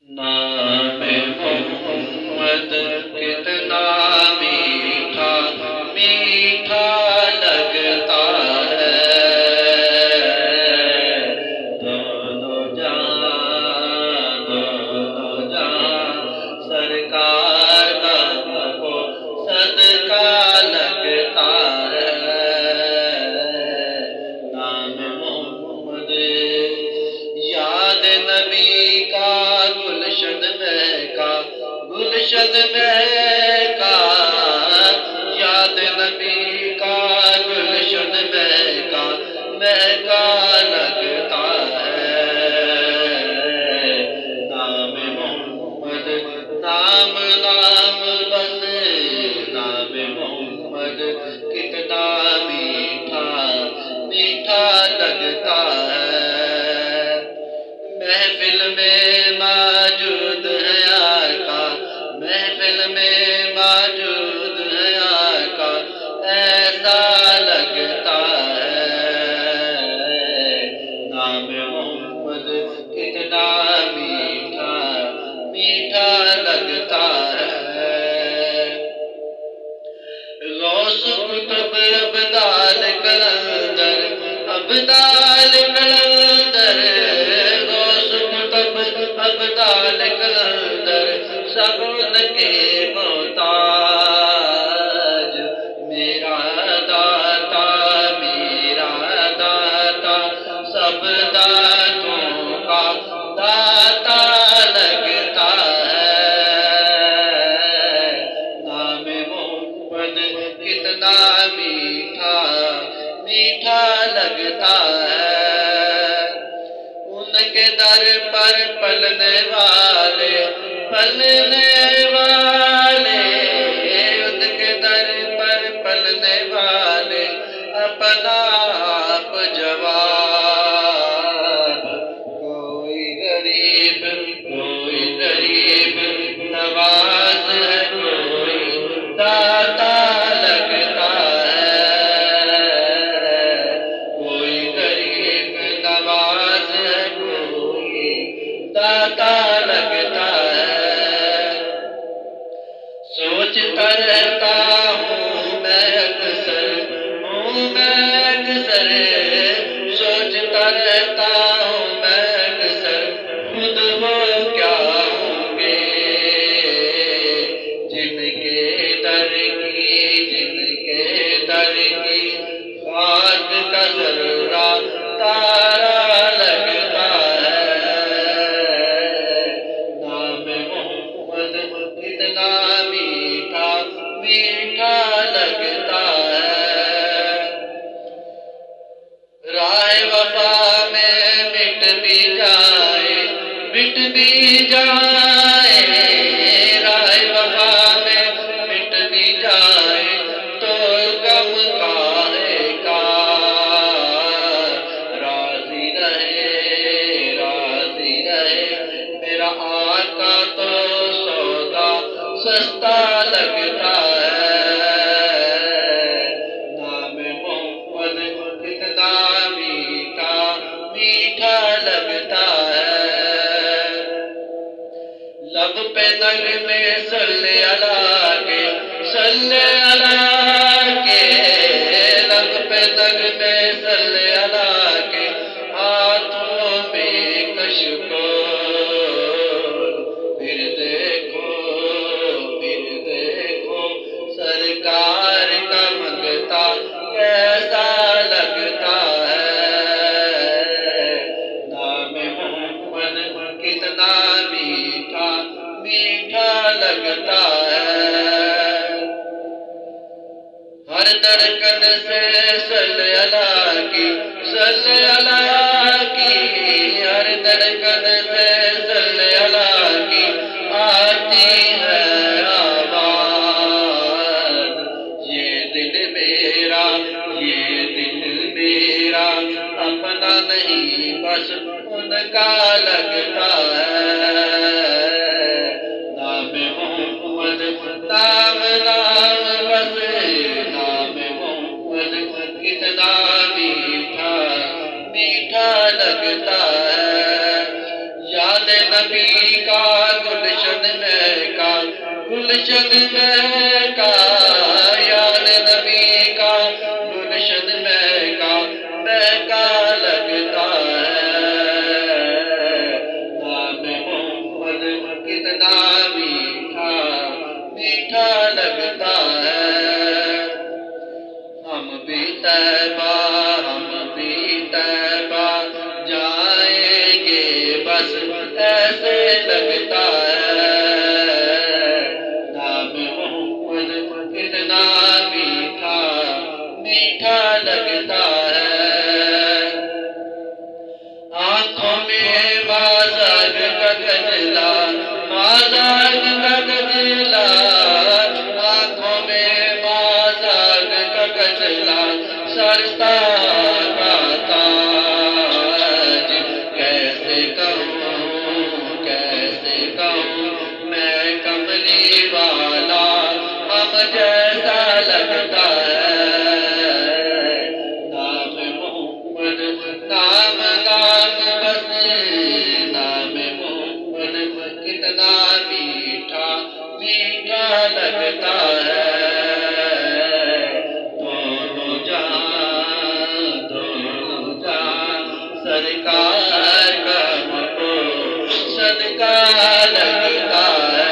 نام محمد کتنا میٹھا میٹھا لگتا ہے، دونوں جہاں سرکار کا کو صدقہ لگتا ہے۔ نام محمد یاد نبی کا گلشن مہکا، گلشن مہکا، یاد نبی کا گلشن مہکا مہکا لگتا ہے۔ نام محمد نام نام بس، نام محمد کتنا میٹھا میٹھا لگتا ہے۔ محفل میں موجود ہے آقا، محفل میں موجود ہے آقا، ایسا لگتا ہے۔ نام محمد کتنا میٹھا میٹھا لگتا ہے۔ غوث قطب ابدال کلندر، ابدال کلندر، غوث قطب ابدال کلندر، سب ان کے محتاج، میرا داتا میرا داتا، سب داتوں کا داتا لگتا ہے۔ نام محمد کتنا میٹھا میٹھا لگتا ہے۔ ان کے در پر پلنے والے پلنے والے، ان کے در پر پلنے والے، اپنا آپ جواب، کوئی غریب نواز ہے، کوئی داتا لگتا ہے، کوئی غریب نواز ہے، کوئی داتا لگتا ہے۔ سوچتا رہتا ہوں میں اکثر، سوچتا رہتا ہوں میں اکثر، خود وہ کیا ہوں گے جن کے در کی خاک کا ذرہ تارا لگتا ہے۔ نام محمد کتنا میٹھا میٹھا لگتا ہے۔ راہ وفا میں مٹ بھی جائے، مٹ بھی جائے، راہ وفا میں مٹ بھی جائے، تو غم کاہے کا، راضی رہے میرا آقا تو سودا سستا لگتا ہے۔ نام محمد کتنا میٹھا میٹھا لگتا ہے۔ لب پہ نغمے صلی اللہ کے، صلی اللہ کے، لب پہ نغمے صلی اللہ کے، ہاتھوں میں کشکول، پھر دیکھو سرکار کا منگتا کیسا لگتا ہے۔ نام محمد کتنا میٹھا میٹھا لگتا ہے۔ ہر دھڑکن سے صلی اللہ کی، صلی اللہ کی، ہر دھڑکن سے صلی اللہ کی آتی ہے آواز، یہ دل میرا اپنا نہیں بس ان کا لگتا ہے۔ نام محمد نام نام بس، نام محمد کتنا میٹھا میٹھا لگتا ہے۔ یاد نبی کا گلشن میں کا یار نبی کا گلشن میں کا لگتا ہے نام محمد کتنا میٹھا میٹھا لگتا ہے ہم بھی طیبہ جائیں گے بس ایسے لگتا ہے نام محمد کتنا میٹھا میٹھا لگتا ہے آنکھوں میں بازار کا گجلا بازار کا گجلا آنکھوں میں بازار کا گجلا سرتا کا تاج کیسے کہوں میں کملی والا ہم جیسا لگتا ہے نام محمد نام بس نام محمد کتنا میٹھا میٹھا لگتا ہے دونوں جہاں سرکار کا مکو صدقہ لگتا ہے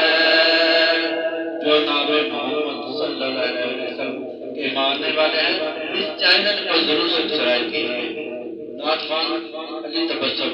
جو نام محمد صلی اللہ علیہ وسلم کے ماننے والے ہیں اس چینل کو ضرور سبسکرائب کیجیے نعت خوان علی تبسم